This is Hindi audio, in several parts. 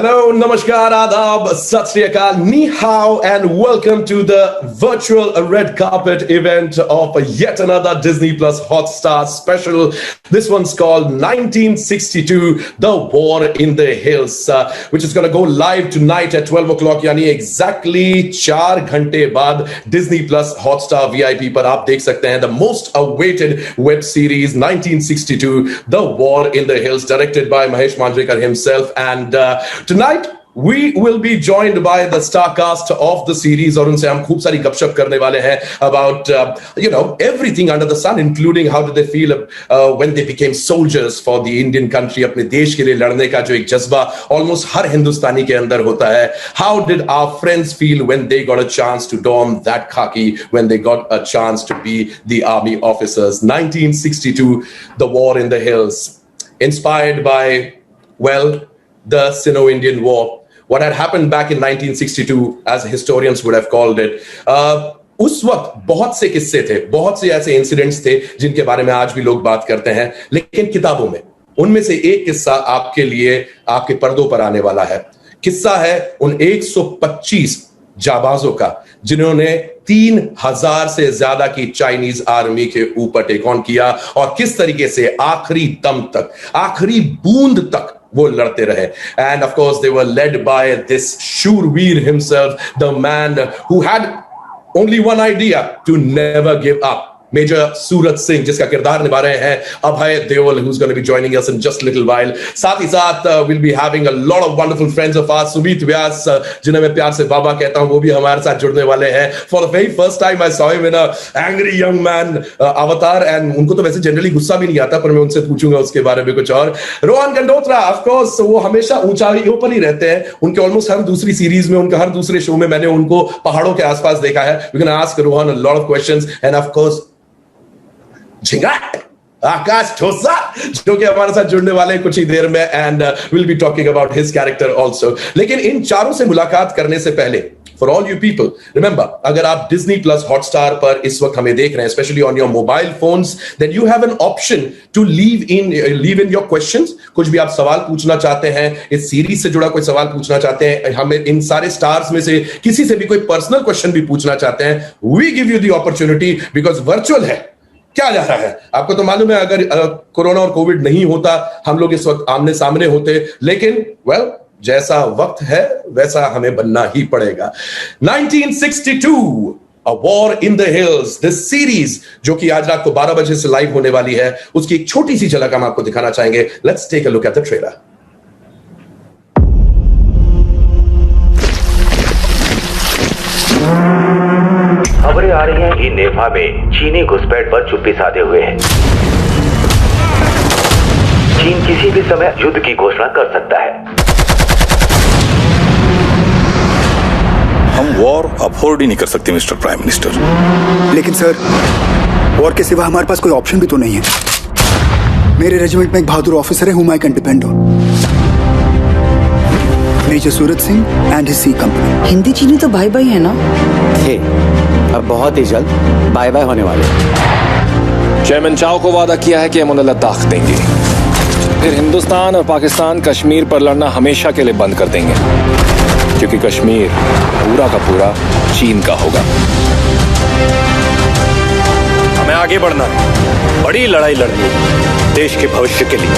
Hello, namaskar, adab, sat sri akal, ni hao, and welcome to the virtual red carpet event of yet another Disney Plus Hotstar special. This one's called 1962, The War in the Hills, which is going to go live tonight at 12 o'clock, यानी exactly 4 घंटे बाद Disney Plus Hotstar VIP पर आप देख सकते हैं the most awaited web series 1962, The War in the Hills, directed by Mahesh Manjrekar himself. And tonight we will be joined by the star cast of the series और उनसे हम खूब सारी गपशप करने वाले हैं about everything under the sun, including how did they feel when they became soldiers for the Indian country, अपने देश के लिए लड़ने का जो एक जज्बा almost हर हिंदुस्तानी के अंदर होता है. How did our friends feel when they got a chance to don that khaki, when they got a chance to be the army officers? 1962, The War in the Hills, inspired by, well, the Sino-Indian War. What had happened back in 1962, as historians would have called it, उस वक्त बहुत से किस्से थे, बहुत से ऐसे इंसिडेंट्स थे जिनके बारे में आज भी लोग बात करते हैं, लेकिन किताबों में उनमें से एक किस्सा आपके लिए आपके पर्दों पर आने वाला है. किस्सा है उन 125 जाबाजों का जिन्होंने 3000 से ज्यादा की चाइनीज आर्मी के ऊपर टेक ऑन किया और किस तरीके से आखिरी दम तक, आखिरी बूंद तक वो लड़ते रहे. And of course they were led by this Shurveer himself, the man who had only one idea: to never give up. Major Surat Singh, जिसका किरदार निभा रहे हैं Abhay Deol, who's going to be joining us in just a little while. साथ ही साथ we'll be having a lot of wonderful friends of ours. Sumit व्यास, जिन्हें मैं प्यार से बाबा कहता हूं, वो भी हमारे साथ जुड़ने वाले हैं. For the very first time I saw him in a angry young man avatar, and उनको तो वैसे जनरली गुस्सा भी नहीं आता, पर मैं उनसे पूछूंगा उसके बारे में कुछ और. रोहन गंडोत्रा, of course, वो हमेशा ऊंचाइयों पर ही रहते हैं. उनके ऑलमोस्ट हर दूसरी सीरीज में, उनके हर दूसरे शो में मैंने उनको पहाड़ों के आसपास देखा है. We're going to ask Rohan a lot of questions, and of course झिंगा आकाश ठोसा, जो कि हमारे साथ जुड़ने वाले हैं कुछ ही देर में, and will be talking about his character also. लेकिन इन चारों से मुलाकात करने से पहले, for all you people, remember, अगर आप डिज्नी प्लस हॉटस्टार पर इस वक्त हमें देख रहे हैं, specially on your mobile phones, then you have an option to leave in your questions. कुछ भी आप सवाल पूछना चाहते हैं, इस सीरीज से जुड़ा कोई सवाल पूछना चाहते हैं, हमें इन सारे स्टार्स में से किसी से भी कोई पर्सनल क्वेश्चन भी पूछना चाहते हैं, we give you the opportunity, because virtual है. क्या जा रहा है आपको तो मालूम है, अगर कोरोना और कोविड नहीं होता हम लोग इस वक्त आमने सामने होते, लेकिन वेल जैसा वक्त है वैसा हमें बनना ही पड़ेगा. 1962, A War in the Hills, this series जो कि आज रात को 12 बजे से लाइव होने वाली है, उसकी एक छोटी सी झलक हम आपको दिखाना चाहेंगे. Let's take a look at the trailer. खबरें आ रही हैं कि नेपाल में चीनी घुसपैठ पर चुप्पी साधे हुए है. चीन किसी भी समय युद्ध की घोषणा कर सकता है. हम वॉर अफोर्ड ही नहीं कर सकते मिस्टर प्राइम मिनिस्टर. लेकिन सर, वॉर के सिवा हमारे पास कोई ऑप्शन भी तो नहीं है. मेरे रेजिमेंट में एक बहादुर ऑफिसर है whom I can depend on. Major Surat Singh and his C company. Hindi चीनी तो भाई भाई है ना? थे, अब बहुत ही जल्द बाय बाय होने वाले. चेयरमैन चाओ को वादा किया है कि हम उन्हें लद्दाख देंगे, फिर हिंदुस्तान और पाकिस्तान कश्मीर पर लड़ना हमेशा के लिए बंद कर देंगे, क्योंकि कश्मीर पूरा का पूरा चीन का होगा. हमें आगे बढ़ना है, बड़ी लड़ाई लड़नी है देश के भविष्य के लिए.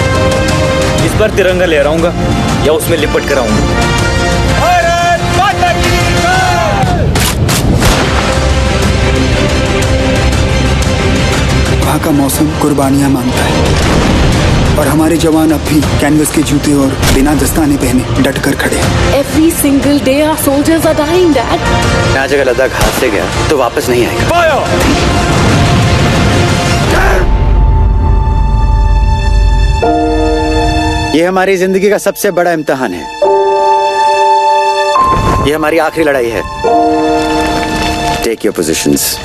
इस बार तिरंगा लहराऊंगा या उसमें लिपट कर आऊंगा. वहाँ का मौसम कुर्बानियां मांगता है और हमारे जवान अब भी कैनवस के जूते और बिना दस्ताने पहने डट कर खड़े हैं. Every single day our soldiers are dying, Dad. मैं आज अगर लद्दाख हाथ से गया तो वापस नहीं आएगा. ये हमारी जिंदगी का सबसे बड़ा इम्तिहान है. ये हमारी आखिरी लड़ाई है. Take your positions.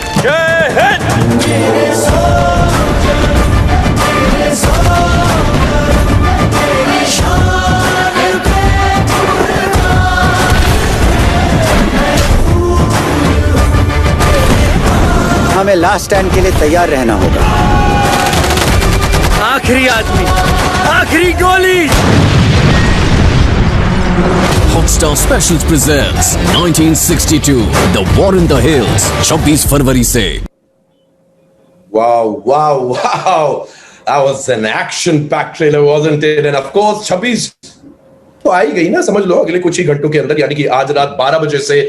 हमें लास्ट स्टैंड के लिए तैयार रहना होगा. आखिरी आदमी, आखिरी गोली. Hotstar Specials presents 1962 The War in the Hills 26 फरवरी से। Wow. That was an action-packed trailer, wasn't it? And of course, 26 तो आई गई ना, समझ लो अगले कुछ ही घंटों के अंदर, यानी कि आज रात 12 बजे से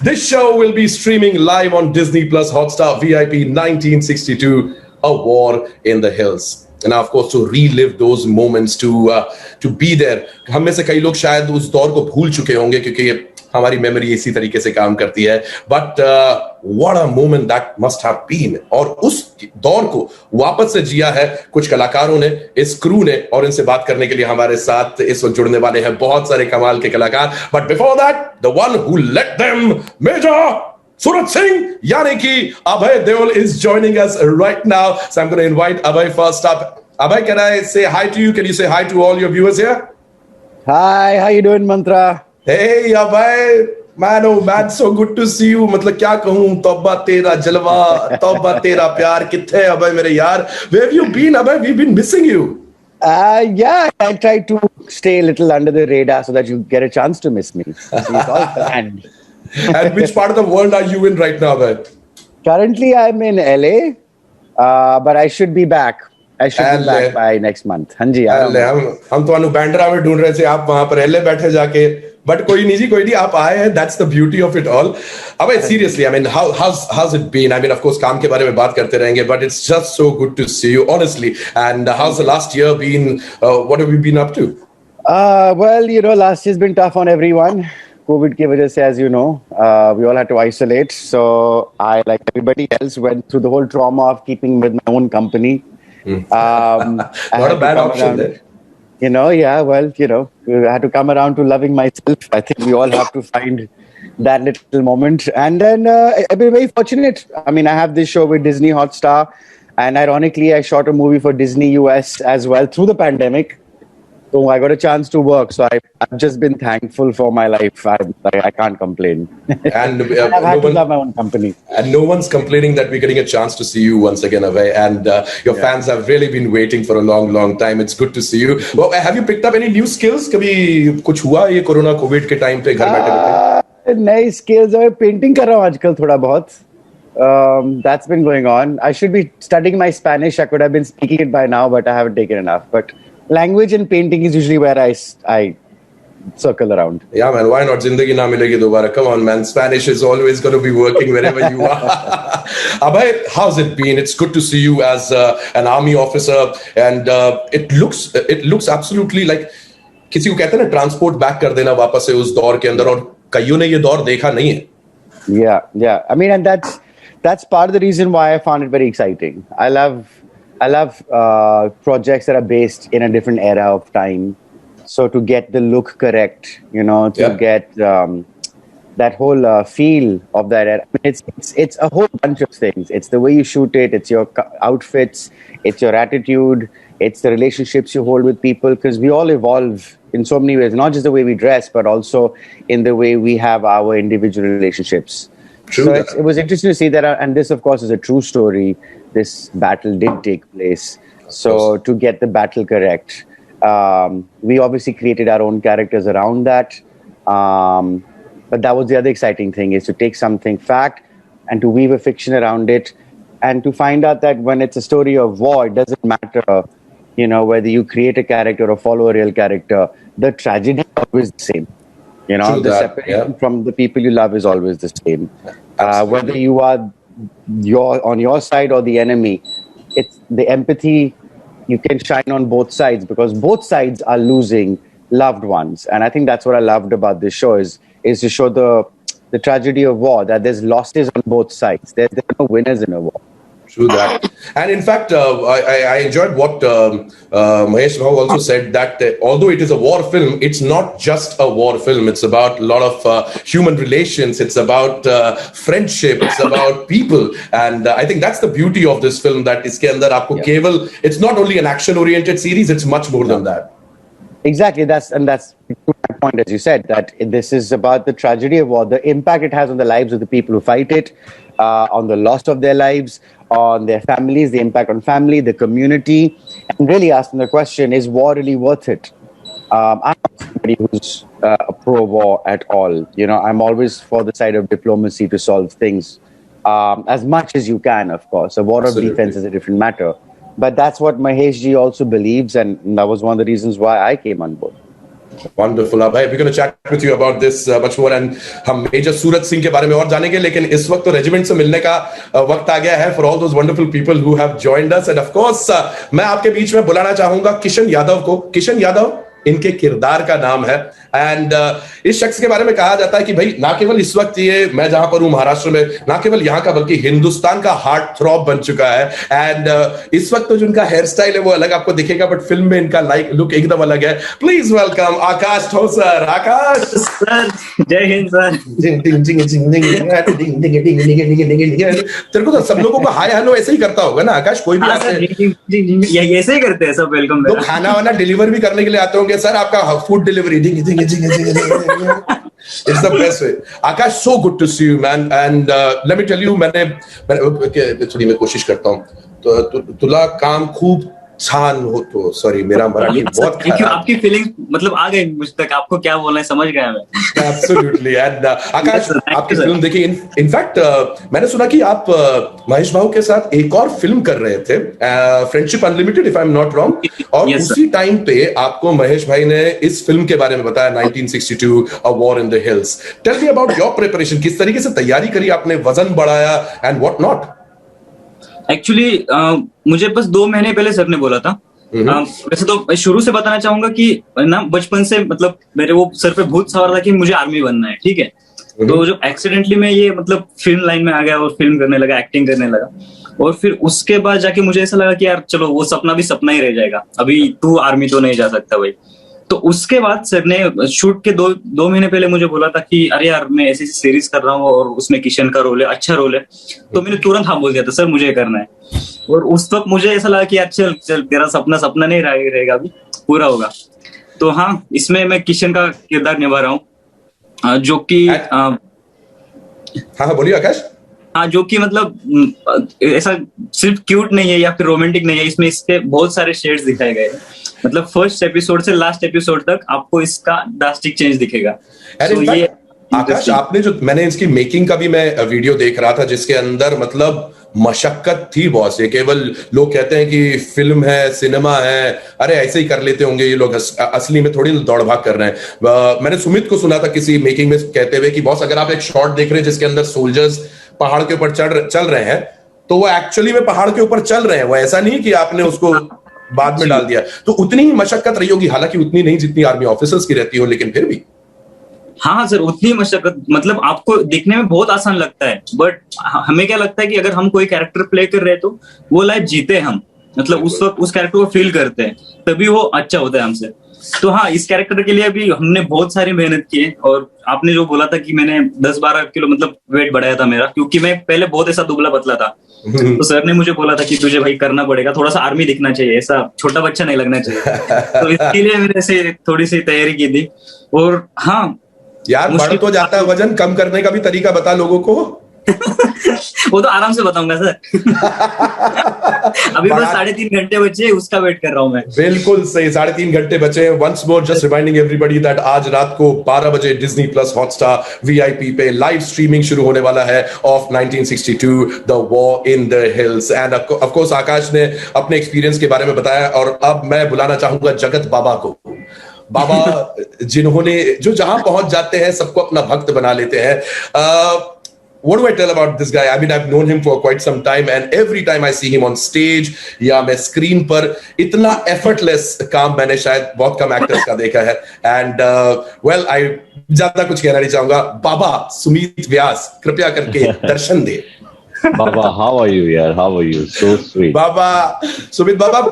this show will be streaming live on Disney plus Hotstar VIP 1962 A War in the Hills. And of course to relive those moments, to be there. हम में से कई लोग शायद उस दौर को भूल चुके होंगे क्योंकि हमारी मेमोरी इसी तरीके से काम करती है, but what a moment that must have been. और उस दौर को वापस से जिया है कुछ कलाकारों ने, इस क्रू ने, और इनसे बात करने के लिए हमारे साथ इस वक्त जुड़ने वाले हैं बहुत सारे कमाल के कलाकार। But before that, the one who led them, major Surat Singh, यानी कि Abhay Deol is joining us right now. So I'm going to invite Abhay first up. Abhay, can I say hi to you? Can you say hi to all your viewers here? Hi, how you doing, Mantra? Hey Abhay, man, oh man, so good to see you. मतलब क्या कहूँ, तौबा तेरा जलवा, तौबा तेरा प्यार, किथे अभय मेरे यार? Where have you been, Abhay? We've been missing you. Yeah, I try to stay a little under the radar so that you get a chance to miss me. It's all planned. And which part of the world are you in right now, Abhay? Currently, I'm in LA, but I should be back. I should be back by next month. हाँ जी, हम तो अनु बैंड्रा में ढूंढ रहे थे, आप वहां पर LA बैठे जाके, बट कोई नहीं, आप आए हैं. That's the beauty of it all. Abhay, seriously, I mean, how's it been? I mean, of course, काम के बारे में बात करते रहेंगे, but it's just so good to see you, honestly. And how's the last year been? What have you been up to? Well, last year's been tough on everyone. COVID की वजह से, as you know, we all had to isolate. So I, like everybody else, went through the whole trauma of keeping with my own company. Not a bad option there. Well, I had to come around to loving myself. I think we all have to find that little moment. And then I've been very fortunate. I mean, I have this show with Disney Hotstar. And ironically, I shot a movie for Disney US as well through the pandemic. So I got a chance to work. So I've just been thankful for my life. I can't complain. And I've had to love my own company. And no one's complaining that we're getting a chance to see you once again, Abhay. And your fans have really been waiting for a long time. It's good to see you. Well, have you picked up any new skills? कभी कुछ हुआ ये कोरोना कोविड के टाइम पे घर बैठे? नई skills और painting कर रहा हूँ आजकल थोड़ा बहुत. That's been going on. I should be studying my Spanish. I could have been speaking it by now, but I haven't taken enough. But language and painting is usually where I circle around. Yeah, man. Why not? Zindagi na milegi dobara. Come on, man. Spanish is always going to be working wherever you are. Abhay, how's it been? It's good to see you as an army officer, and it looks absolutely like किसी को कहते हैं ना ट्रांसपोर्ट बैक कर देना वापस से उस दौर के अंदर, और कईयों ने ये दौर देखा नहीं है. Yeah. I mean, and that's part of the reason why I found it very exciting. I love projects that are based in a different era of time. So to get the look correct, get that whole feel of that era. I mean, it's a whole bunch of things. It's the way you shoot it. It's your outfits. It's your attitude. It's the relationships you hold with people. Because we all evolve in so many ways, not just the way we dress, but also in the way we have our individual relationships. True. So it was interesting to see that, and this, of course, is a true story. This battle did take place. So to get the battle correct, we obviously created our own characters around that. But that was the other exciting thing, is to take something fact and to weave a fiction around it, and to find out that when it's a story of war, it doesn't matter, whether you create a character or follow a real character, the tragedy is always the same. The separation from the people you love is always the same. Whether you are on your side or the enemy, it's the empathy. You can shine on both sides because both sides are losing loved ones. And I think that's what I loved about this show is to show the tragedy of war, that there's losses on both sides. There are no winners in a war. True that. And in fact, I enjoyed what Mahesh Rao also said, that although it is a war film, it's not just a war film. It's about a lot of human relations. It's about friendship. It's about people. And I think that's the beauty of this film, that iske andar aapko keval, it's not only an action-oriented series, it's much more than that. Exactly. That's my point, as you said, that this is about the tragedy of war, the impact it has on the lives of the people who fight it, on the loss of their lives, on their families, the impact on family, the community, and really asking the question, is war really worth it? I'm not somebody who's pro-war at all. You know, I'm always for the side of diplomacy to solve things as much as you can, of course. A war of defense is a different matter. But that's what Mahesh ji also believes, and that was one of the reasons why I came on board. Wonderful. अब we're going to chat with you about this much more, and हम मेजर सूरज सिंह के बारे में और जानेंगे, लेकिन इस वक्त तो रेजिमेंट से मिलने का वक्त आ गया है for all those wonderful people who have joined us, and of course मैं आपके बीच में बुलाना चाहूंगा किशन यादव को. किशन यादव इनके किरदार का नाम है, एंड इस शख्स के बारे में कहा जाता है कि भाई ना केवल इस वक्त ये मैं जहां पर हूं महाराष्ट्र में, ना केवल यहां का बल्कि हिंदुस्तान का हार्ट थ्रॉब बन चुका है. एंड इस वक्त तो जो इनका हेयर स्टाइल है वो अलग आपको दिखेगा, बट फिल्म में इनका लुक एकदम अलग है. Please welcome Akash Thosar. Akash sir, जय हिंद सर. तेरे को तो सब लोगों को हाय हेलो ऐसे ही करता होगा ना आकाश, कोई भी ऐसे ही करते हैं सब वेलकम. तो खाना वाना डिलीवर भी करने के लिए आते होंगे सर, आपका food delivery. It's the best way. Akash, so good to see you, man. And let me tell you, मैंने थोड़ी मैं कोशिश करता हूँ. तो तुला काम खूब छान हो तो सॉरी मेरा मराठी बहुत खराब. आपकी फीलिंग मतलब आ गई मुझ तक, आपको क्या बोलना है समझ गया मैं. Absolutely. And आकाश, आपकी फिल्म देखी. इनफैक्ट मैंने सुना कि आप महेश भाऊ के साथ एक और फिल्म कर रहे थे, friendship unlimited, if I am not wrong, और उसी टाइम पे आपको महेश भाई ने इस फिल्म के बारे में बताया 1962 a war in the hills. Tell me about your preparation. किस तरीके से तैयारी करी आपने, वजन बढ़ाया एंड व्हाट नॉट? एक्चुअली मुझे बस 2 महीने पहले सर ने बोला था. वैसे तो शुरू से बताना चाहूंगा कि ना बचपन से मतलब मेरे वो सर पे भूत सवार था कि मुझे आर्मी बनना है, ठीक है. तो जब एक्सीडेंटली में ये मतलब फिल्म लाइन में आ गया और फिल्म करने लगा, एक्टिंग करने लगा, और फिर उसके बाद जाके मुझे ऐसा लगा कि यार चलो वो सपना भी सपना ही रह जाएगा, अभी तू आर्मी तो नहीं जा सकता भाई. तो उसके बाद सर ने शूट के 2 महीने पहले मुझे बोला था कि अरे यार मैं ऐसी सीरीज कर रहा हूँ और उसमें किशन का रोल है, अच्छा रोल है. तो मैंने तुरंत हाँ बोल दिया था, सर मुझे करना है. और उस वक्त मुझे ऐसा लगा कि यार चल तेरा सपना नहीं रहेगा, अभी पूरा होगा. तो हाँ, इसमें मैं किशन का किरदार निभा रहा हूँ, जो कि हाँ बोलिए आकाश. हाँ, जो कि मतलब ऐसा सिर्फ क्यूट नहीं है या फिर रोमांटिक नहीं है, इसमें इसके बहुत सारे शेड्स दिखाए गए हैं. मतलब फर्स्ट एपिसोड से लास्ट एपिसोड तक आपको इसका ड्रास्टिक चेंज दिखेगा. तो ये आकाश, आपने जो मैंने इसकी मेकिंग का भी मैं वीडियो देख रहा था जिसके अंदर मतलब मशक्कत थी बॉस. ये केवल लोग कहते हैं कि फिल्म है, सिनेमा है, अरे ऐसे ही कर लेते होंगे ये लोग, असली में थोड़ी दौड़ भाग कर रहे हैं. मैंने सुमित को सुना था किसी मेकिंग में कहते हुए कि बॉस अगर आप एक शॉट देख रहे हैं जिसके अंदर सोल्जर्स पहाड़ के ऊपर चल रहे हैं, तो वो एक्चुअली में पहाड़ के ऊपर चल रहे हैं, वो ऐसा नहीं कि आपने उसको बाद में डाल दिया. तो उतनी ही मशक्कत रही होगी, हालांकि उतनी नहीं जितनी आर्मी ऑफिसर्स की रहती हो, लेकिन फिर भी. हाँ सर, उतनी मशक्कत. मतलब आपको दिखने में बहुत आसान लगता है, बट हमें क्या लगता है कि अगर हम कोई कैरेक्टर प्ले कर रहे हैं तो वो लाइफ जीते हम, मतलब उस वक्त उस कैरेक्टर को फील करते हैं, तभी वो अच्छा होता है हमसे. तो हाँ, इस कैरेक्टर के लिए भी हमने बहुत सारी मेहनत की है. और आपने जो बोला था कि मैंने 10-12 किलो मतलब वेट बढ़ाया था मेरा, क्योंकि मैं पहले बहुत ऐसा दुबला पतला था. तो सर ने मुझे बोला था कि तुझे भाई करना पड़ेगा, थोड़ा सा आर्मी दिखना चाहिए, ऐसा छोटा बच्चा नहीं लगना चाहिए. तो इसके लिए मैंने ऐसे थोड़ी सी तैयारी की थी. और हाँ यार, बढ़ तो जाता है वजन, कम करने का भी तरीका बता लोगों को. वो तो आराम से बताऊंगा सर. अभी बस 3.5 घंटे बचे, उसका वेट कर रहा हूं मैं. बिल्कुल सही, 3.5 घंटे बचे हैं. Once more just reminding everybody that आज रात को 12 बजे डिज्नी प्लस हॉटस्टार VIP पे लाइव स्ट्रीमिंग शुरू होने वाला है of 1962 the war in the hills. And of course Akash ने अपने एक्सपीरियंस के बारे में बताया, और अब मैं बुलाना चाहूंगा जगत बाबा को. बाबा जिन्होंने जो जहां पहुंच जाते हैं सबको अपना भक्त बना लेते हैं. What do I tell about this guy? I mean, I've known him for quite some time, and every time I see him on stage या मैं स्क्रीन पर, इतना effortless काम मैंने शायद बहुत कम एक्टर्स का देखा है. And well, I ज्यादा कुछ कहना नहीं चाहूंगा. बाबा सुमित व्यास, कृपया करके दर्शन दे. बाबा, how are you यार? How are you? So sweet. बाबा सुमित बाबा,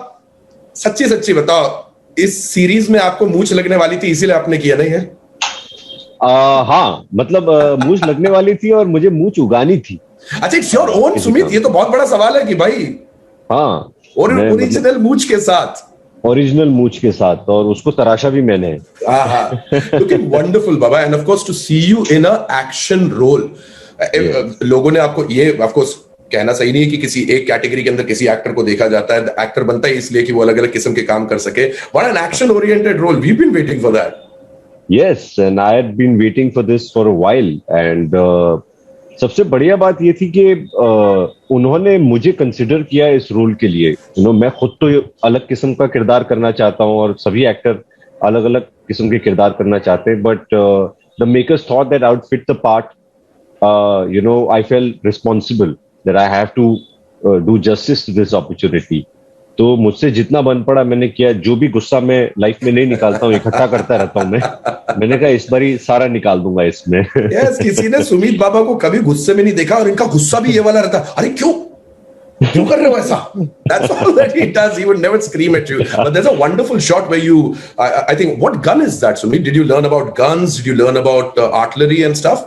सच्ची बताओ, इस सीरीज में आपको मूंछ लगने वाली थी इसीलिए आपने किया नहीं है? हाँ, मतलब मूंछ लगने वाली थी और मुझे मूंछ उगानी थी. अच्छा, इट्स योर ओन सुमित, ये तो बहुत बड़ा सवाल है कि भाई. हाँ, और ओरिजिनल मूंछ के साथ. ओरिजिनल मूंछ के साथ, और उसको तराशा भी मैंने. लुकिंग वंडरफुल बाबा, and of course to see you in a action role. लोगों ने आपको ये ऑफ कोर्स कहना सही नहीं है कि किसी एक कैटेगरी के अंदर किसी एक्टर को देखा जाता है. एक्टर बनता है इसलिए कि वो अलग अलग किस्म के काम कर सके. What an action oriented role. We been waiting for that. Yes, and I had been waiting for this for a while. And सबसे बढ़िया बात ये थी कि उन्होंने मुझे कंसिडर किया इस रोल के लिए. मैं खुद तो अलग किस्म का किरदार करना चाहता हूँ और सभी एक्टर अलग अलग किस्म के किरदार करना चाहते हैं. But the makers thought that I would fit the part. I felt responsible that I have to do justice to this opportunity. तो मुझसे जितना बन पड़ा मैंने किया. जो भी गुस्सा मैं लाइफ में नहीं निकालता हूँ इकट्ठा करता रहता हूँ मैंने कहा इस बार ही सारा निकाल दूंगा इसमें. yes, किसी ने सुमित बाबा को कभी गुस्से में नहीं देखा और इनका गुस्सा भी ये वाला रहता. अरे क्यों कर रहे हो ऐसा? That's all that he does. He would never scream at you. But there's a wonderful shot where you, I think, what gun is that, Sumit? Did you learn about guns? Did you learn about artillery and stuff?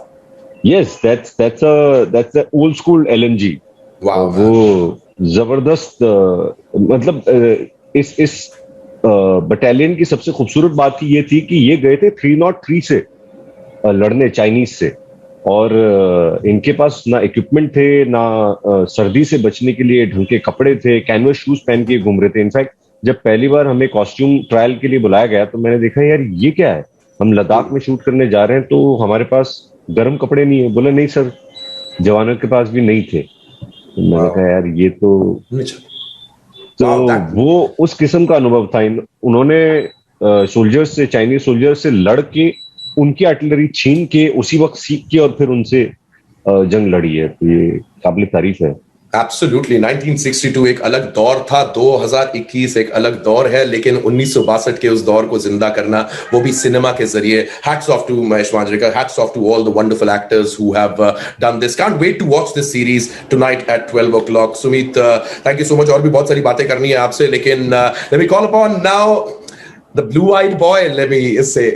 Yes, that's the old school LMG. Wow. वो जबरदस्त मतलब इस बटालियन की सबसे खूबसूरत बात ये थी कि ये गए थे 303 से लड़ने चाइनीज से. और इनके पास ना इक्विपमेंट थे ना सर्दी से बचने के लिए ढंग के कपड़े थे. कैनवस शूज पहन के घूम रहे थे. इनफैक्ट जब पहली बार हमें कॉस्ट्यूम ट्रायल के लिए बुलाया गया तो मैंने देखा यार ये क्या है. हम लद्दाख में शूट करने जा रहे हैं तो हमारे पास गर्म कपड़े नहीं है. बोले नहीं सर, जवानों के पास भी नहीं थे. मैंने कहा यार ये तो वो उस किस्म का अनुभव था. उन्होंने सोल्जर्स से, चाइनीज सोल्जर्स से लड़ के उनकी आर्टिलरी छीन के उसी वक्त सीख के और फिर उनसे जंग लड़ी है. तो ये काबिल तारीफ है. Absolutely. 1962 एक अलग दौर था. 2021 एक अलग दौर है. लेकिन 1962 के उस दौर को जिंदा करना, वो भी सिनेमा के जरिए. Hats off to Mahesh Manjrekar. Hats off to all the wonderful actors who have done this. Can't wait to watch this series tonight at 12 o'clock. Sumit, thank you so much. और भी बहुत सारी बातें करनी है आपसे, लेकिन let me call upon now the blue-eyed boy, let me say,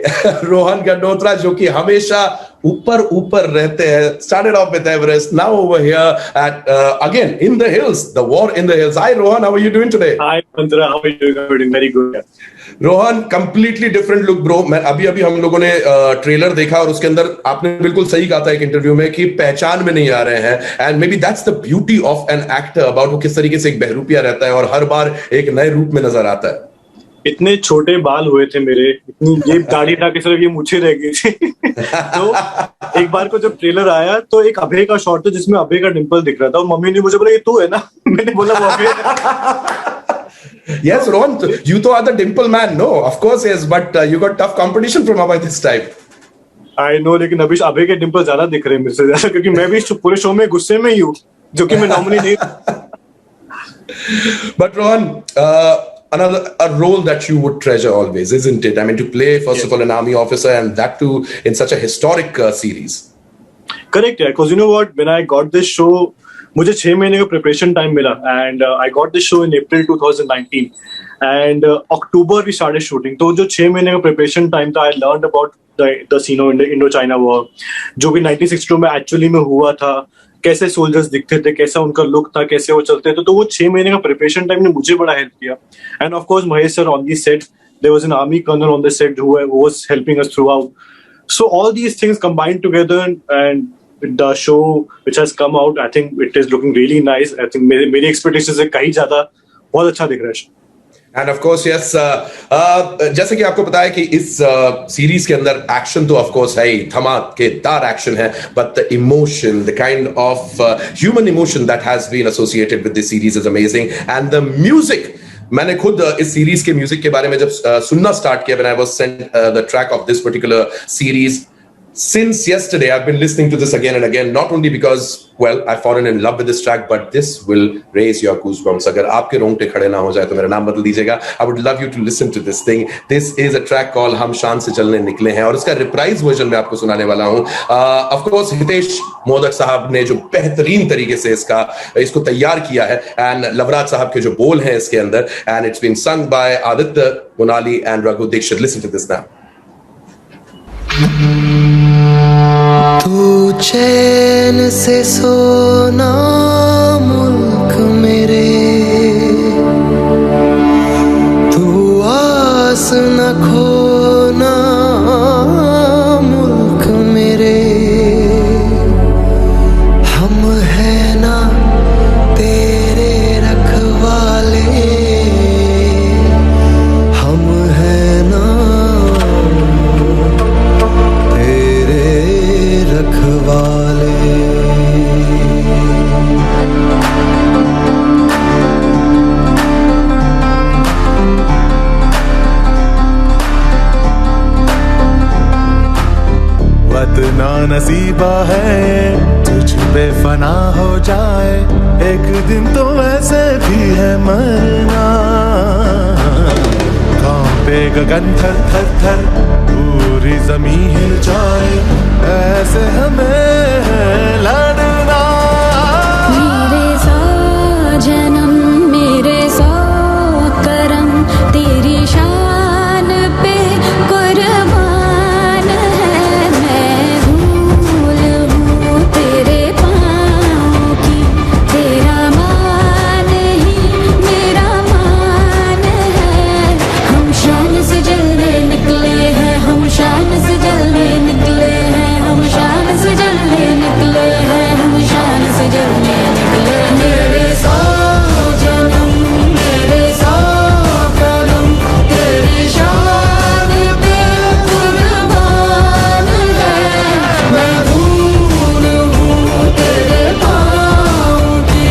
Rohan Gandotra, जो कि हमेशा ऊपर रहते हैं. Started off with Everest, now over here at again in the hills, the war in the hills. Hi Rohan, how are you doing today? Hi Mantra, how are you doing? I'm doing very good. Rohan, completely different look bro. मैं अभी हम लोगों ने ट्रेलर देखा और उसके अंदर आपने बिल्कुल सही कहा था एक इंटरव्यू में कि पहचान में नहीं आ रहे हैं. And may be that's the beauty of an actor about वो किस तरीके से एक बहरूपिया रहता है और हर बार एक नए रूप में नजर आता है. इतने छोटे बाल हुए थे मेरे, इतनी ये दाढ़ी था कि सिर्फ ये मूछें रह गई थी. तो एक बार को जब ट्रेलर आया तो एक अभय का शॉट था जिसमें अभय का डिंपल दिख रहा था और मम्मी ने मुझे बोला ये तू है ना. मैंने बोला वो अभय. Yes, Rohan, you two are the dimple man. No, of course yes, but you got tough competition from Abhay this time. I know, लेकिन अभी अभय के डिंपल ज्यादा दिख रहे हैं मेरे से ज्यादा, क्योंकि मैं भी पूरे शो में गुस्से में ही हूँ, जो कि मैं नॉर्मली नहीं. But Rohan, a role that you would treasure always, isn't it? I mean, to play first of all an army officer and that too in such a historic series. Correct, yeah. Because you know what, when I got this show, मुझे 6 महीने का प्रिपरेशन टाइम मिला and I got this show in April 2019 and October we started shooting. तो जो 6 महीने का प्रिपरेशन टाइम था, I learned about the scene of Indo China war, जो कि 1962 में एक्चुअली में हुआ था. कैसे सोल्जर्स दिखते थे, कैसा उनका लुक था, कैसे वो चलते थे. तो वो 6 महीने का प्रिपरेशन टाइम ने मुझे बड़ा हेल्प किया. And of course Mahesh sir on the set, there was an army colonel on the set who was helping us throughout. So all these things combined together and the show which has come out, I think it is looking really nice. I think मेरी expectations से कहीं ज्यादा बहुत अच्छा दिख रहा है. And of course, yes, जैसे कि आपको पता है कि इस सीरीज के अंदर एक्शन तो of course है ही, धमाकेदार एक्शन है, but the emotion, the kind of human emotion that has been associated with this series is amazing. And the music, मैंने खुद इस सीरीज के म्यूजिक के बारे में जब सुनना स्टार्ट किया, when I was sent the track of this particular series, since yesterday I've been listening to this again and again, not only because well I've fallen in love with this track, but this will raise your goosebumps. अगर आपके रोंगटे खड़े ना हो जाए तो मेरा नाम बदल दीजिएगा. I would love you to listen to this thing. This is a track called हम शान से चलने निकले हैं और इसका रिप्राइज वर्जन में आपको सुनाने वाला हूं. Of course हितेश मोदक साहब ने जो बेहतरीन तरीके से इसको तैयार किया है, एंड लवराज साहब के जो बोल हैं इसके अंदर, and it's been sung by Aditya Monali and Raghu Dixit. Listen to this now. तू चैन से सोना मुल्क मेरे, तू आस न खोना मुल्क मेरे. हम है ना ना नसीबा है तुझ पे फना हो जाए एक दिन तो वैसे भी है मरना कांपे गगन थर थर थर पूरी जमीन हिल जाए ऐसे हमें लड़ना मेरे सौ जन्म मेरे सौ करम तेरी शान पे कुर्बान है मैं धूल हूँ तेरे पाँव की तेरा मान ही मेरा मान है हम शान से जलने निकले हैं हम शान से जलने निकले हैं हम शान से जलने निकले हैं हम शान से जलने निकले मेरे सौ जन्म मेरे सौ कदम तेरी शान पे कुर्बान है मैं धूल हूँ तेरे पाँव की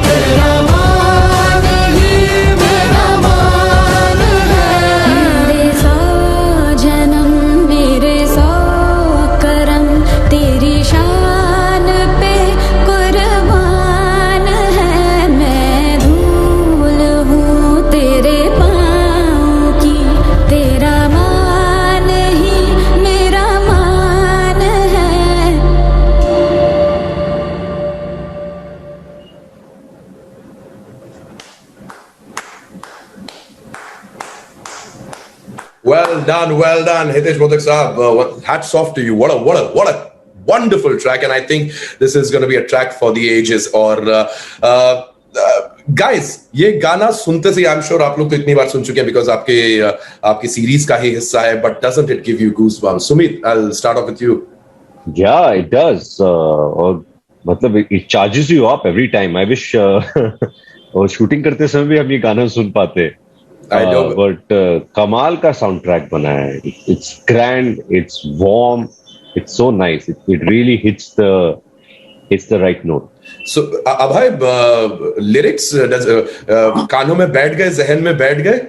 तेरा मान ही मेरा मान है मेरे सौ जन्म मेरे सौ करम तेरी शान पे कुर्बान है मैं धूल हूँ तेरे पाँव की तेरा मान ही मेरा मान है Well done, Hitesh Modak Saab. Hats off to you. What a wonderful track, and I think this is going to be a track for the ages. Or guys, ये गाना सुनते से I'm sure आप लोग तो इतनी बार सुन चुके हैं because आपकी सीरीज का ही हिस्सा है. But doesn't it give you goosebumps? Sumit, I'll start off with you. Yeah, it does. और मतलब it charges you up every time. I wish और शूटिंग करते समय भी हम ये गाना सुन पाते. But कमाल का साउंड ट्रैक बना है. It's grand, it's warm, it's so nice. It really hits the right note. So Abhay, lyrics कानों में बैठ गए, जहन में बैठ गए.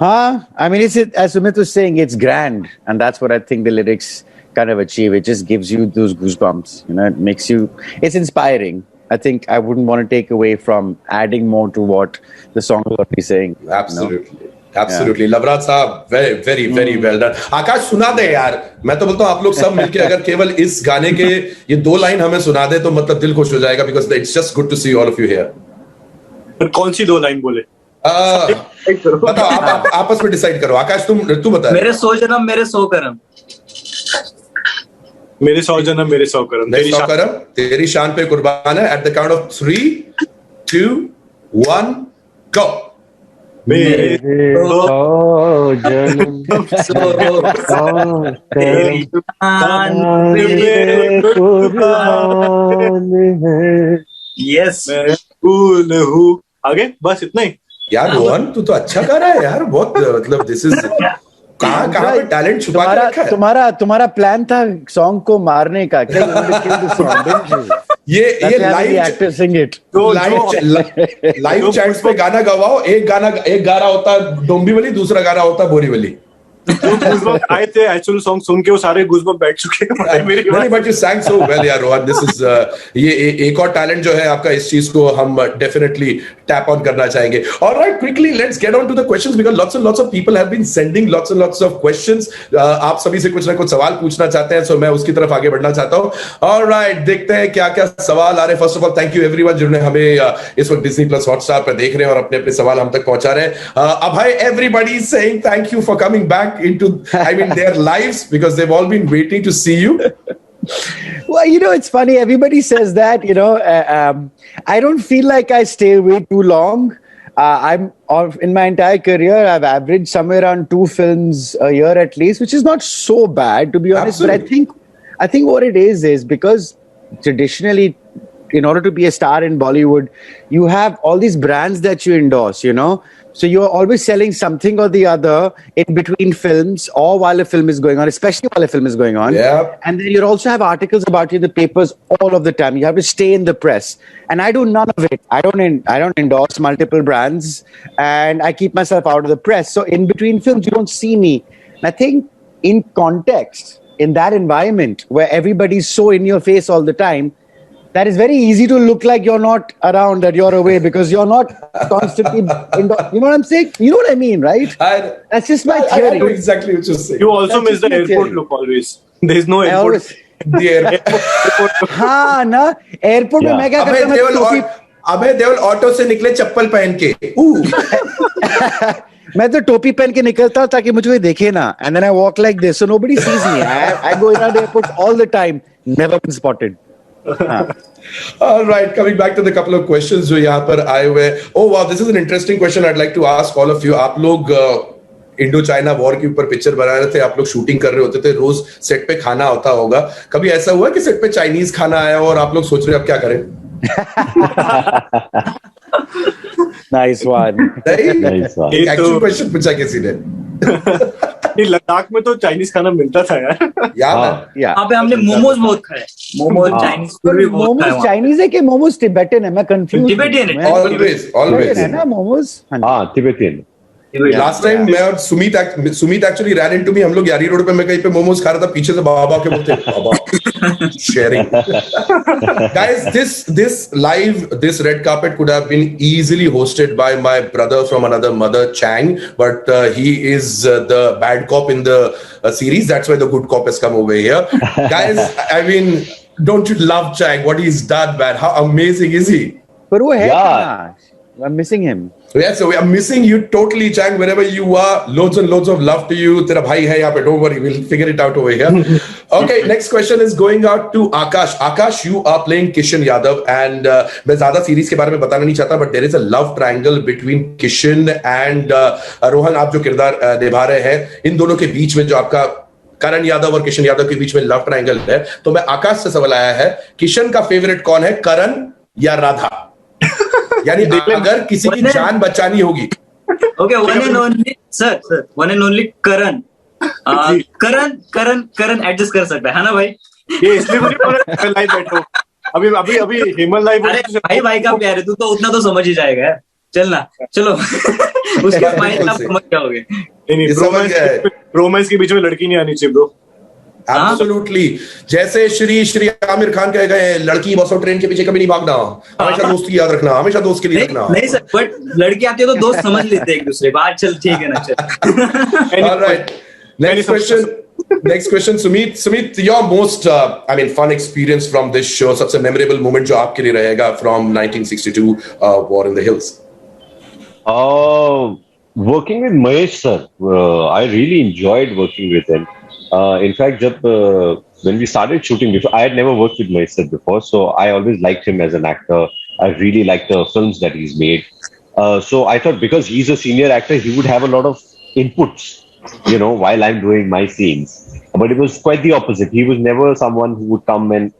I mean, as Sumit was saying, it's grand, and that's what I think the lyrics kind of achieve. It just gives you those goosebumps. You know, it makes you. It's inspiring. I think I wouldn't want to take away from adding more to what the song is already saying. Absolutely. Absolutely. Lavraj साहब, very well done. आकाश सुना दे यार. मैं तो बोलता हूँ आप लोग सब मिलके अगर केवल इस गाने के ये 2 लाइन हमें सुना दे तो मतलब दिल खुश हो जाएगा because it's just good to see all of you here. कौन सी 2 लाइन बोले? बताओ आप आपस में डिसाइड करो. आकाश तू बता. मेरे 100 जन्म मेरे 100 करम. मेरे 100 जन्म मेरे 100 करम. तेरी शान पे कुर्बान है. At the count of 3, 2, 1, go. मेरे 100 जन्म तेरी शान पे कुर्बान है. यस मैं भूल हूँ. आगे बस इतना ही. यार रोहन तू तो अच्छा कर रहा है यार. बहुत मतलब दिस इज कहाँ पे टैलेंट छुपा के रखा है. तुम्हारा प्लान था सॉन्ग को मारने का क्या? ये लाइव चैट्स पे गाना गवाओ. एक गा रहा होता डोंबिवली, दूसरा गा रहा होता बोरीवली. जो गूज़बम्प आए थे एक्चुअल सॉन्ग सुन के वो सारे गूज़बम्प बैठ चुके हैं. नहीं but you sang so well यार रोहन. दिस इज ये एक और टैलेंट जो है आपका, इस चीज को हम डेफिनेटली टैप ऑन करना चाहेंगे. Alright, quickly let's get on to the questions because lots and lots of people have been sending lots and lots of questions. आप सभी से कुछ ना कुछ सवाल पूछना चाहते हैं, सो मैं उसकी तरफ आगे बढ़ना चाहता हूं. ऑलराइट, देखते हैं क्या क्या सवाल आ रहे हैं. First of all thank you everyone जिन्होंने हमें इस वक्त डिज्नी प्लस हॉटस्टार पर देख रहे हैं और अपने अपने सवाल हम तक पहुंचा रहे हैं. अभय, everybody is saying thank you for coming back into their lives because they've all been waiting to see you. Well, you know, it's funny. Everybody says that, you know. I don't feel like I stay away too long. In my entire career, I've averaged somewhere around 2 films a year at least, which is not so bad, to be honest. Absolutely. But I think what it is because traditionally, in order to be a star in Bollywood, you have all these brands that you endorse, you know. So you're always selling something or the other in between films or while a film is going on, especially while a film is going on. Yeah. And then you also have articles about you in the papers all of the time. You have to stay in the press. And I do none of it. I don't endorse multiple brands and I keep myself out of the press. So in between films, you don't see me. And I think in context, in that environment where everybody's so in your face all the time, that is very easy to look like you're not around, that you're away, because you're not constantly indoor. You know what I'm saying? You know what I mean, right? That's just my theory. I know exactly what you're saying. You also That's miss the just my airport theory. look always. There's no I airport. always- The airport. हाँ ना, एयरपोर्ट में मैं क्या करता हूँ, मैं टोपी अबे देवल ऑटो से निकले चप्पल पहन के मैं तो टोपी पहन के निकलता हूँ ताकि मुझे कोई देखे ना, and then I walk like this so nobody sees me. I go around the airport all the time, never been spotted. All right, coming back to the couple of questions जो यहाँ पर आए हुए हैं. Oh wow, this is an interesting question I'd like to ask all of you. आप लोग इंडो चाइना वॉर के ऊपर पिक्चर बना रहे थे, आप लोग शूटिंग कर रहे होते थे, रोज सेट पे खाना होता होगा. कभी ऐसा हुआ कि सेट पे चाइनीज खाना आया और आप लोग सोच रहे हो अब क्या करें? Nice one. Nice one. एक एक्चुअल क्वेश्चन पूछा किसी ने. लद्दाख में तो चाइनीज खाना मिलता था यार. वहाँ पे हमने मोमोज बहुत खाए. मोमोज चाइनीज फूड भी बहुत खाए. मोमोज चाइनीज है कि मोमोज टिबेटन है? मैं कंफ्यूज. टिबेटियन है. Always. है ना मोमोज? हाँ, टिबेटियन. लास्ट टाइम मैं और Sumit actually ran into me. हम लोग यारी रोड पे मैं कहीं पे मोमोज खा रहा था, पीछे से बाबा के बोलते बाबा sharing. Guys, this red carpet could have been easily hosted by my brother from another mother, Chang, but he is the bad cop in the series. That's why the good cop has come over here. Guys, I mean, don't you love Chang? What he's done, man? How amazing is he? पर वो है कहाँ? I'm missing him. Yeah, so we are missing you totally, Chang, wherever you are. Loads and loads of love to you. Tera bhai hai yahan pe, don't worry, we'll figure it out over here. Okay, next question is going out to Akash. Akash, you are playing Kishan Yadav, and मैं ज़्यादा सीरीज के बारे में बताना नहीं चाहता, but there is a love triangle between Kishan and Rohan. आप जो किरदार निभा रहे हैं, इन दोनों के बीच में जो आपका करण यादव और किशन यादव के बीच में लव ट्रायंगल है, तो मैं आकाश से सवाल आया है, किशन का फेवरेट कौन है, करण या राधा? यानी अगर किसी की जान बचानी होगी. Okay, one and only sir, one and only Karan. Karan adjust कर सकता है ना भाई? ये इसलिए मुझे लाइव बैठो. अभी हेमल लाइव. अरे भाई का प्यार है, तू तो उतना तो समझ ही जाएगा. चलना, चलो. उसके स्माइल का समझ जाओगे. नहीं, रोमांस के बीच में लड़की नहीं आनी चाहिए ब्रो. Absolutely. जैसे श्री आमिर खान कह गए, लड़की बस और ट्रेन के पीछे कभी नहीं भागना, हमेशा दोस्त की याद रखना, हमेशा दोस्त के लिए रखना. नहीं सर, बट लड़की आती है तो दोस्त समझ लेते हैं एक दूसरे को. चल ठीक है ना, चल. All right. Next question, Sumit, your most fun experience from this show, सबसे memorable moment जो आपके लिए रहेगा from 1962 War in the Hills. Working with Mahesh sir, I really enjoyed working with him. In fact, when we started shooting, I had never worked with Mahesh sir before, so I always liked him as an actor. I really liked the films that he's made. So I thought because he's a senior actor, he would have a lot of inputs, while I'm doing my scenes. But it was quite the opposite. He was never someone who would come and,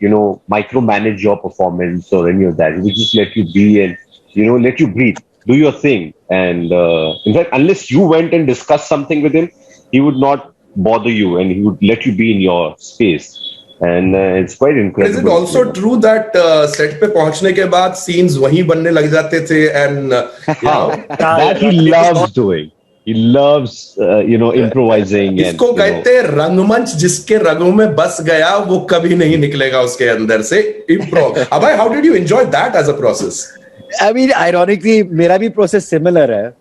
micromanage your performance or any of that. He would just let you be and, let you breathe, do your thing. And in fact, unless you went and discussed something with him, he would not bother you and he would let you be in your space. And it's quite incredible. Is it also true that set पे पहुंचने के बाद scenes वहीं बनने लग जाते थे and that he loves doing. He loves improvising. इसको कहते हैं रंगमंच, जिसके रंगों में बस गया वो कभी नहीं निकलेगा उसके अंदर से. Improv. Abhay, how did you enjoy that as a process? I mean, ironically, मेरा भी process similar है.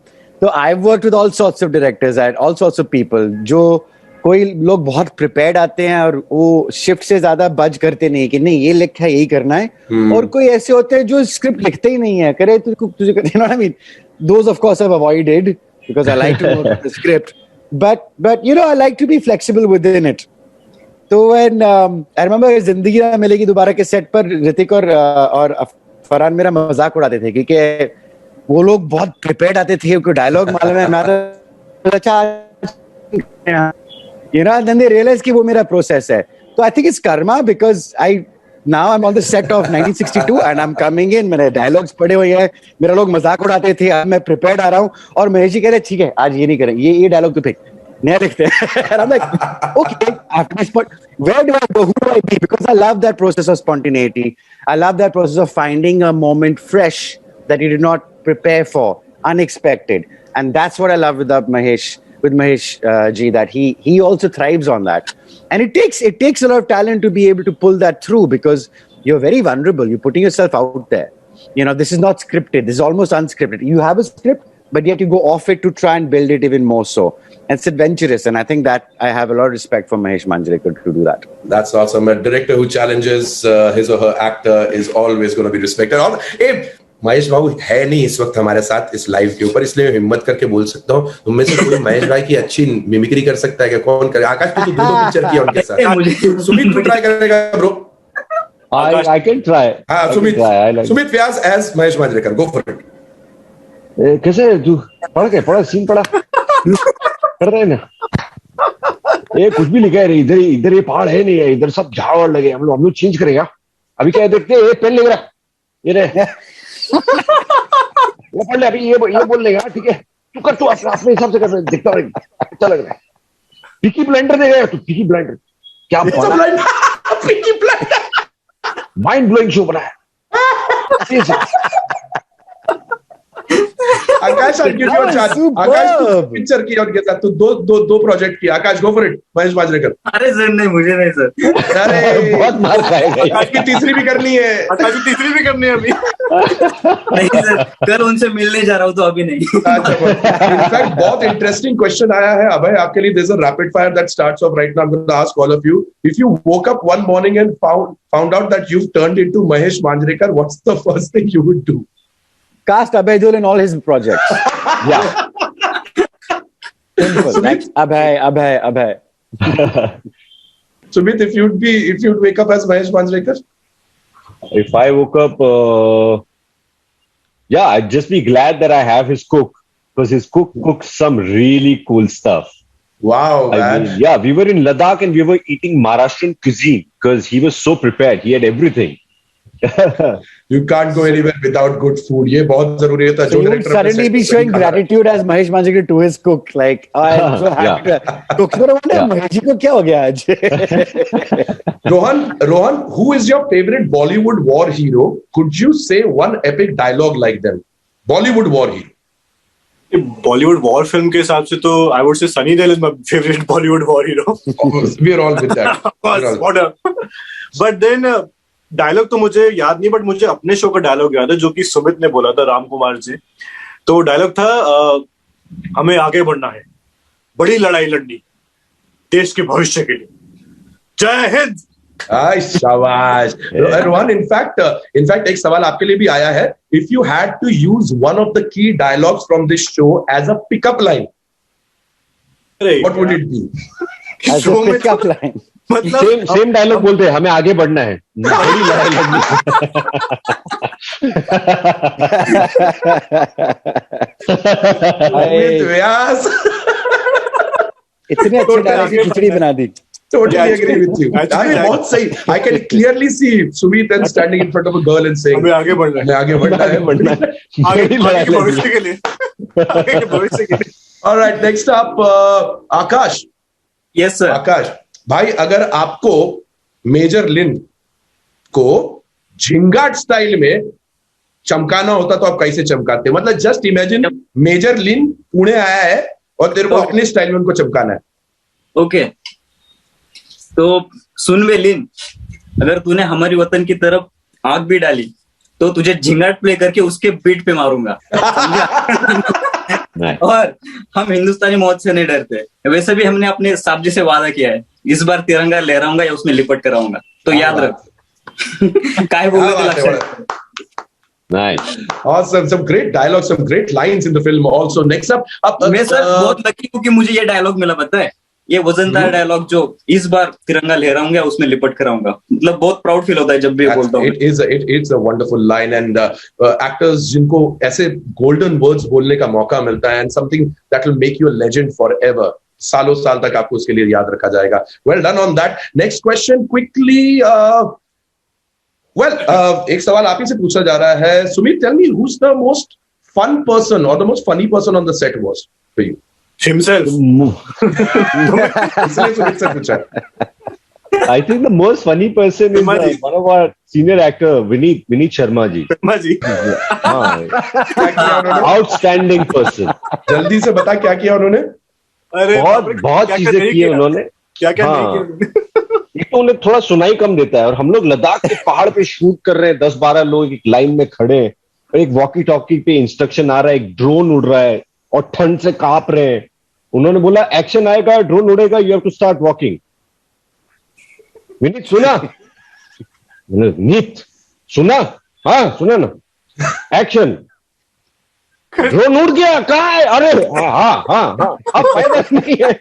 So I've worked with all sorts of directors and all sorts of people. जो कोई लोग बहुत प्रिपेयर्ड आते हैं और वो शिफ्ट से ज्यादा बज करते नहीं कि नहीं ये लिखा है यही करना है. और कोई ऐसे होते हैं जो स्क्रिप्ट लिखते ही नहीं है, करे तुझे you know what I mean? Those of course I've avoided because I like to know the script. But I like to be flexible within it. तो when I remember जिंदगी ना मिलेगी दोबारा के सेट पर ऋतिक और फरहान मेरा मजाक उड़ाते थे क्योंकि वो लोग बहुत प्रिपेयर्ड आते थे, उनको डायलॉग मालूम है, मैं अच्छा then they realize कि वो मेरा प्रोसेस है. तो I think it's karma because now I'm on the set of 1962 and I'm coming in, मैंने डायलॉग्स पढ़े हुए हैं, मेरा लोग मजाक उड़ाते थे, अब मैं प्रिपेयर्ड आ रहा हूँ और महेश जी कह रहे ठीक है आज ये नहीं करेंगे, ये डायलॉग तो फेंक नया लिखते हैं. And I'm like, okay, after this point, where do I go? Who do I be? Because I love that process of spontaneity. I love that process of finding a moment fresh that you did not prepare for, unexpected. And that's what I love with Mahesh. with Mahesh ji that he also thrives on that, and it takes a lot of talent to be able to pull that through, because you're very vulnerable. You're putting yourself out there. This is not scripted. This is almost unscripted. You have a script, but yet you go off it to try and build it even more so. And it's adventurous, and I think that I have a lot of respect for Mahesh Manjrekar to do that. That's awesome. A director who challenges his or her actor is always going to be respected. और महेश बाबू है नहीं इस वक्त हमारे साथ इस लाइव के ऊपर, इसलिए हिम्मत करके बोल सकता हूँ, तुम में से कोई महेश भाई की अच्छी मिमिक्री कर सकता है क्या? कौन करे? आकाश तो दो पिक्चर किया उनके साथ. सुमित तू ट्राई करेगा ब्रो? I can try. हाँ सुमित व्यास as Mahesh Manjrekar, go for it. कैसे तू पढ़ा सीन पढ़ा कर रहे ना? ये कुछ भी लिखा है इधर ये पहाड़ है नहीं है, इधर सब झाड़ लगे, हम लोग चेंज करेगा. अभी क्या देखते हैं, पेन ले रहा ये रे वो पढ़ ले, अभी ये बोल लेगा. ठीक है तू कर, तू अपने हिसाब से कर, दिखता रहेगा, अच्छा लग रहा है. पिकी ब्लाइंडर देगा तू, पिकी ब्लाइंडर क्या Peaky Blinder mind blowing show बना है. आकाश I'll give you a chance. आकाश तू पिक्चर किया उनके साथ, तू दो प्रोजेक्ट किया. आकाश go for it. Mahesh Manjrekar. अरे सर नहीं, मुझे नहीं सर. अरे बहुत मार खाएगा. आकाश की तीसरी भी करनी है. अभी. नहीं सर, कल उनसे मिलने जा रहा हूँ तो अभी नहीं. इनफैक्ट बहुत इंटरेस्टिंग क्वेश्चन आया है अभय आपके लिए. there's a rapid fire that starts off right now. I'm going to ask all of you, if you woke up one morning and found out that you've turned into Mahesh Manjrekar, what's the first thing you would do? Cast Abhay Jol in all his projects. Yeah. Simple. That's Abhay. Sumit, if you'd wake up as Mahesh Manjrekar? If I woke up, I'd just be glad that I have his cook, because his cook cooks some really cool stuff. Wow, man. We were in Ladakh and we were eating Maharashtrian cuisine because he was so prepared. He had everything. You can't go anywhere without good food. ये बहुत जरूरी होता है. So you would suddenly be showing gratitude as Mahesh Manjrekar to his cook. Like, oh, I'm so happy to cook. So Mahesh ji को क्या हो गया आज? Rohan, who is your favorite Bollywood war hero? Could you say one epic dialogue like them? Bollywood war hero. Bollywood war film के हिसाब से तो I would say Sunny Deol is my favourite Bollywood war hero. We are all with that. But then dialogue तो मुझे याद नहीं, बट मुझे अपने शो का डायलॉग याद है जो कि सुमित ने बोला था, राम कुमार जी. तो डायलॉग था, हमें आगे बढ़ना है, बड़ी लड़ाई लड़नी देश के भविष्य के लिए, जय हिंद. शाबाश. रोहन, इनफैक्ट एक सवाल आपके लिए भी आया है. If you had to use one of the key dialogues from this show as a pickup line, what would it be? Pickup line मतलब सेम डायलॉग बोलते हैं, हमें आगे बढ़ना है, बड़ी लड़ाई लड़नी. इतने अच्छे डायलॉग की खिचड़ी बना दी. Totally agree with you. बहुत सही. I can clearly see Sumit and standing in front of a girl and saying, हमें आगे बढ़ना है. आगे भविष्य के लिए. All right, next up, Akash. Yes sir. आकाश भाई, अगर आपको मेजर लिन को झिंगाट स्टाइल में चमकाना होता तो आप कैसे चमकाते? मतलब जस्ट इमेजिन मेजर लिन पुणे आया है और तेरे को अपने स्टाइल में उनको चमकाना है. ओके, तो सुन वे लिन, अगर तूने हमारी वतन की तरफ आग भी डाली तो तुझे झिंगाट प्ले करके उसके बीट पे मारूंगा. और हम हिंदुस्तानी मौत से नहीं डरते. वैसे भी हमने अपने साहब से वादा किया है, इस बार तिरंगा लहराऊंगा या उसमें लिपट कर आऊंगा. तो याद रख. काय बोल. Nice. Awesome. Some great dialogues, some great lines in the film also. Next up, मैं सर बहुत लकी हूँ कि मुझे ये डायलॉग मिला. पता है, ये वजनदार डायलॉग जो इस बार तिरंगा लहराऊंगा उसमें लिपट कर आऊंगा, मतलब बहुत प्राउड फील होता है जब भी बोलता हूँ. It's a wonderful line, and actors जिनको ऐसे golden words बोलने का मौका मिलता है, and something that will make you a legend forever. सालों साल तक आपको उसके लिए याद रखा जाएगा. Well done on that. Next question quickly. एक सवाल आप ही से पूछा जा रहा है. Sumit, tell me, who's the most fun person or the most funny person on the set was for you? Himself. I think the most funny person is one of our senior actor, Vineet Sharma ji. Outstanding person. जल्दी से बता क्या किया उन्होंने? अरे बहुत चीजें की है उन्होंने। क्या क्या नहीं हाँ, किया उन्होंने। एक तो उन्हें थोड़ा सुनाई कम देता है, और हम लोग लद्दाख के पहाड़ पे शूट कर रहे हैं, 10-12 लोग एक लाइन में खड़े हैं, और एक वॉकी टॉकी पे इंस्ट्रक्शन आ रहा है, एक ड्रोन उड़ रहा है और ठंड से कांप रहे हैं। उन्होंने बोला एक्शन आएगा, ड्रोन उड़ेगा, you have to start walking. Vineet सुना? नीत सुना? हाँ सुना ना। एक्शन, ड्रोन उड़ गया, कहाँ है? अरे हाँ हाँ हाँ, अब पैदा नहीं है।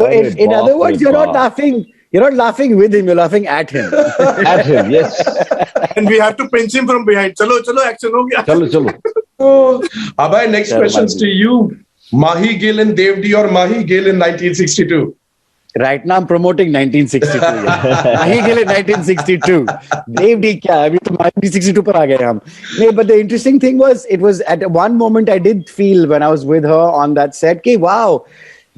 So in other words, you're not laughing. You're not laughing with him. You're laughing at him. At him, yes. And we have to pinch him from behind. चलो चलो action हो गया. चलो. Abhay, next questions to you. Mahi Gill in Devdi or Mahi Gill in 1962? Right now, I'm promoting 1962. Mahi Gill in 1962. Devdi क्या? अभी तो 1962 पर आ गए हम. No, but the interesting thing was, it was at one moment I did feel when I was with her on that set, कि wow,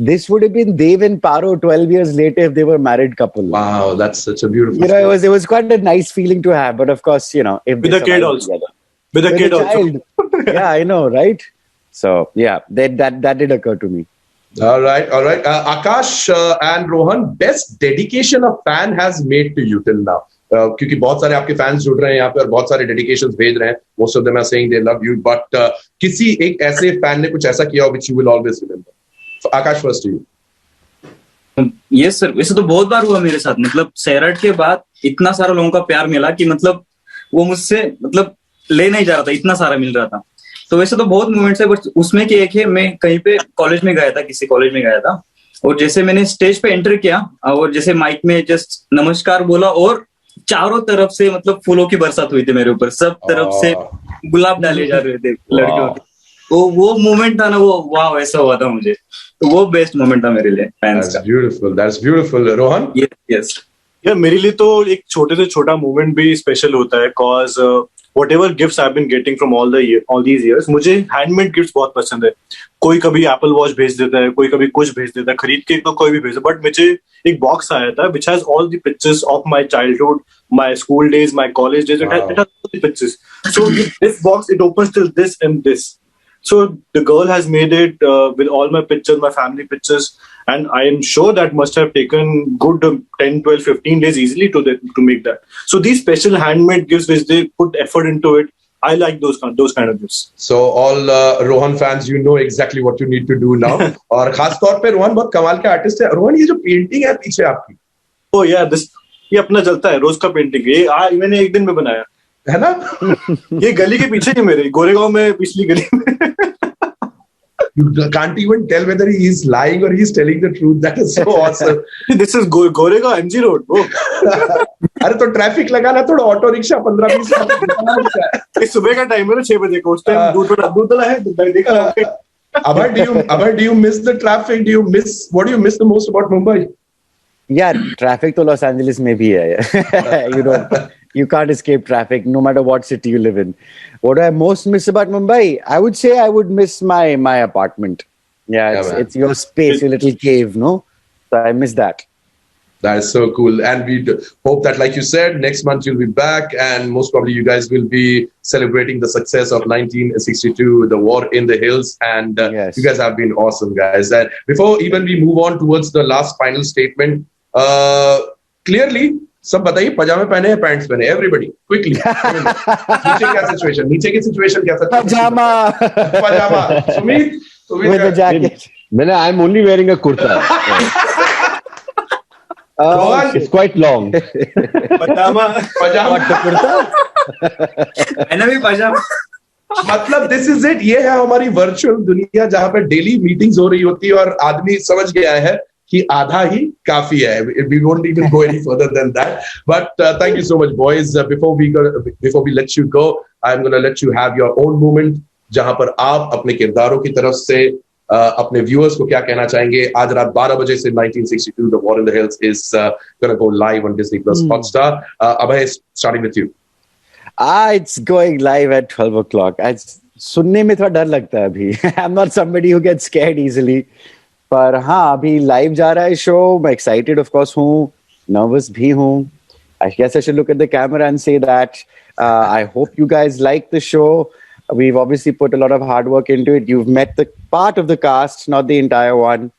this would have been Dev and Paro 12 years later if they were a married couple. Wow, that's such a beautiful. You know, it was quite a nice feeling to have. But of course, you know, if with a kid also, together, with a kid also. Yeah, I know, right? So yeah, that did occur to me. All right. Akash and Rohan, best dedication a fan has made to you till now. क्योंकि बहुत सारे आपके फैंस जुड़ रहे हैं यहाँ पे और बहुत सारे डेडिकेशंस भेज रहे हैं. Most of them are saying they love you, but किसी एक ऐसे फैन ने कुछ ऐसा किया which you will always remember. So, Akash, first to you. Yes sir, वैसे तो बहुत बार हुआ मेरे साथ. मतलब सैराट के बाद इतना सारा लोगों का प्यार मिला कि मतलब वो मुझसे मतलब ले नहीं जा रहा था, इतना सारा मिल रहा था. तो वैसे तो बहुत मोमेंट्स है, बट उसमें के एक है, मैं कहीं पे कॉलेज में गया था, किसी कॉलेज में गया था, और जैसे मैंने स्टेज पे एंटर किया और जैसे माइक में जस्ट नमस्कार बोला और चारों तरफ से मतलब फूलों की बरसात हुई थी मेरे ऊपर, सब तरफ से गुलाब डाले जा रहे थे लड़कियों के. तो वो मोमेंट था ना, वो वाह ऐसा हुआ था मुझे. तो वो बेस्ट मोमेंट था मेरे लिए फैंस का. That's beautiful. Rohan? Yes. Yeah, मेरे लिए तो एक छोटे से छोटा मोमेंट भी स्पेशल होता है, cause whatever gifts I've been getting from all these years, मुझे हैंडमेड गिफ्ट्स बहुत पसंद है. कोई कभी एप्पल वॉच भेज देता है, कोई कभी कुछ भेज देता है, खरीद के तो कोई भी भेज देता है. बट मुझे एक बॉक्स आया था which has all the pictures of my childhood, my school days, my college days. It has all the pictures. So this box, it opens till this and this. So the girl has made it with all my pictures, my family pictures, and I am sure that must have taken good 10, 12, 15 days easily to make that. So these special handmade gifts which they put effort into it, I like those kind of gifts. So all Rohan fans, you know exactly what you need to do now. और खास तौर पे रोहन बहुत कमाल का आर्टिस्ट है. रोहन, ये जो पेंटिंग है पीछे आपकी, oh yeah, ये अपना चलता है रोज का पेंटिंग. ये मैंने एक दिन में बनाया है ना. ये गली के पीछे ही मेरे गोरेगांव में, पिछली गली में. You can't even tell whether he is lying or he is telling the truth. That is so awesome. This is Goregaon MG Road. Oh. अरे तो ट्रैफिक लगाना, थोड़ा ऑटो रिक्शा 15-20 सुबह का टाइम है ना, 6 बजे का. उस टाइम दूध है. Abhay, do you miss the traffic? What do you miss the most about Mumbai? Yeah, traffic to Los Angeles में भी है. You can't escape traffic no matter what city you live in. What do I most miss about Mumbai? I would say I would miss my apartment. Yeah, it's your space, your little cave, no? So I miss that. That is so cool. And we hope that, like you said, next month you'll be back, and most probably you guys will be celebrating the success of 1962, the War in the Hills. And you guys have been awesome, guys. And before even we move on towards the last final statement, clearly, सब बताइए, पजामे पहने हैं, पैंट्स पहने, एवरीबॉडी क्विकली. नीचे क्या सिचुएशन, नीचे की सिचुएशन क्या? पजामा. सुमित, मैंने I am only wearing a kurta. It's quite long. पजामा कुर्ता. मैंने भी पजामा. मतलब दिस इज इट. ये है हमारी वर्चुअल दुनिया जहां पे डेली मीटिंग्स हो रही होती है और आदमी समझ गया है कि आधा ही काफी है. We won't even go any further than that. But thank you so much, boys. Before we let you go, I'm going to let you have your own moment जहां पर आप अपने किरदारों की तरफ से अपने व्यूअर्स को क्या कहना चाहेंगे. आज रात 12 बजे से 1962 The War in the Hills is going to go live on Disney Plus Hotstar. Abhay, starting with you. It's going live at 12 o'clock. सुनने में थोड़ा डर लगता है अभी. I'm not somebody who gets scared easily. पर हाँ, अभी लाइव जा रहा है शो. मैं एक्साइटेड ऑफ कोर्स हूँ, नर्वस भी हूँ. I guess I should look at the camera and say that I hope you guys like the show. We've obviously put a lot of hard work into it. You've met the part of the cast, not the entire one.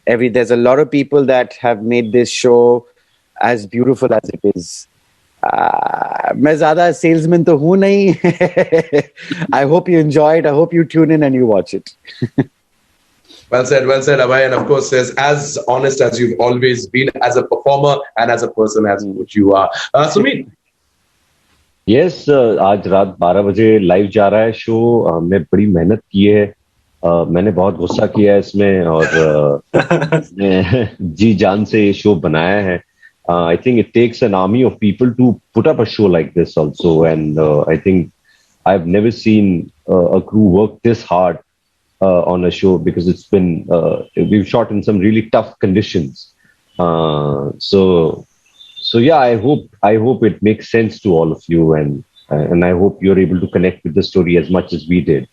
There's a lot of people that have made this show as beautiful as it is. मैं ज़्यादा salesman तो हूँ नहीं. I hope you enjoy it. I hope you tune in and you watch it. Well said, Abhay. And of course, as honest as you've always been as a performer and as a person as what you are. Sumit. Yes आज रात 12 बजे लाइव जा रहा है शो. हमने बड़ी मेहनत की है. मैंने बहुत गुस्सा किया है इसमें और जी जान से ये शो बनाया है. I think it takes an army of people to put up a show like this also, and I think I've never seen a crew work this hard on a show, because it's been we've shot in some really tough conditions. So yeah, I hope it makes sense to all of you, and I hope you're able to connect with the story as much as we did.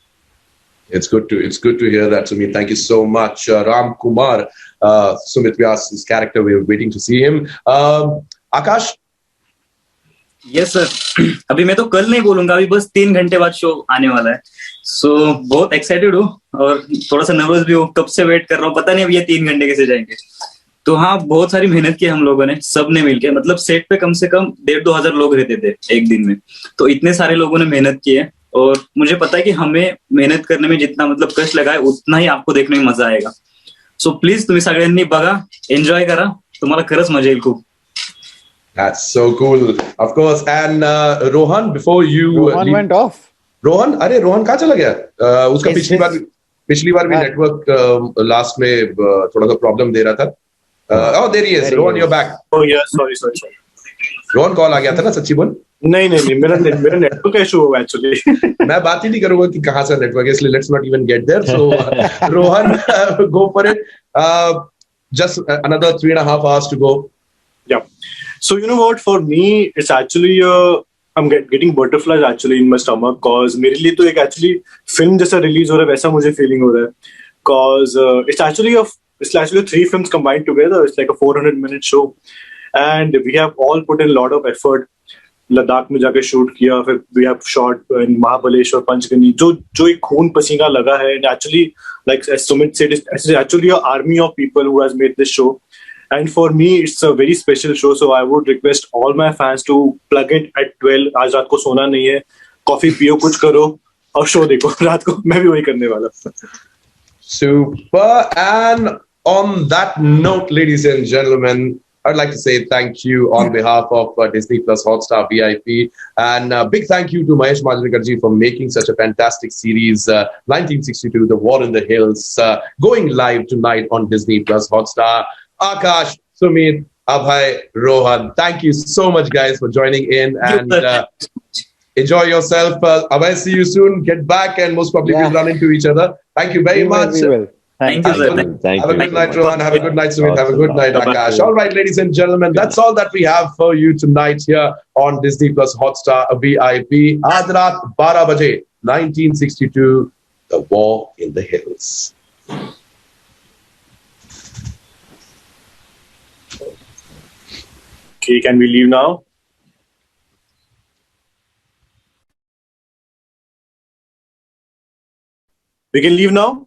It's good to hear that, Sumit. Thank you so much. Ram Kumar, Sumit Vyas's character, we're waiting to see him. Akash? Yes sir. अभी मैं तो कल नहीं बोलूंगा, अभी बस 3 घंटे बाद शो आने वाला है. सो बहुत एक्साइटेड हूँ और थोड़ा सा नर्वस भी हूँ. कब से वेट कर रहा हूँ, पता नहीं अब ये 3 घंटे कैसे जाएंगे. तो हाँ, बहुत सारी मेहनत की हम लोगों ने, सब ने मिलकर. मतलब सेट पे कम से कम 1,500-2 हजार लोग रहते थे एक दिन में. तो इतने सारे लोगों ने मेहनत की है और मुझे पता है कि हमें मेहनत करने में जितना मतलब कष्ट लगा है उतना ही आपको देखने में मजा आएगा. सो प्लीज तुम्ही सगळ्यांनी बघा, एन्जॉय करा, तुम्हाला खरंच मजा येईल खूप. That's so cool. Of course. And Rohan, before you Rohan went off. Rohan, अरे रोहन कहाँ चला गया? उसका पिछली बार भी नेटवर्क लास्ट में थोड़ा सा प्रॉब्लम दे रहा था. Oh, there he is. Rohan, you're back. Oh yeah, sorry. Rohan call आ गया था ना, सच्ची बोल. नहीं, मेरा नेटवर्क का इशू हुआ एक्चुअली. मैं बात ही नहीं करूंगा कि कहाँ से नेटवर्क है, इसलिए let's not even get there. So Rohan, go for it. Just another 3.5 hours to go. Yeah. So you know what? For me, it's actually I'm getting butterflies actually in my stomach, cause मेरे लिए तो एक actually film जैसा release हो रहा है, वैसा मुझे feeling हो रहा है. Cause it's actually 3 films combined together. It's like a 400-minute show, and we have all put in a lot of effort. Ladakh में जाके शूट किया, फिर we have shot in Mahabaleshwar, Panchgani, जो एक खून पसीना लगा है. And actually, like as Sumit said, it's actually an army of people who has made this show. And for me, it's a very special show. So I would request all my fans to plug it at 12. आज रात को सोना नहीं है, कॉफी पियो, कुछ करो और शो देखो. रात को मैं भी वही करने वाला. Super. And on that note, ladies and gentlemen, I'd like to say thank you on behalf of Disney Plus Hotstar VIP, and a big thank you to Mahesh Majumdar for making such a fantastic series, 1962, The War in the Hills, going live tonight on Disney Plus Hotstar. Akash, Sumit, Abhay, Rohan, thank you so much, guys, for joining in, and enjoy yourself. Abhay, see you soon. Get back, and most probably we'll run into each other. Thank you very much. We will. Thank you, sir. Have a good night, Rohan. Have a good night, Sumit. Have a good night, Akash. All right, ladies and gentlemen, that's all that we have for you tonight here on Disney Plus Hotstar VIP. Aaj raat 12 baje, 1962, The War in the Hills. Okay, can we leave now? We can leave now?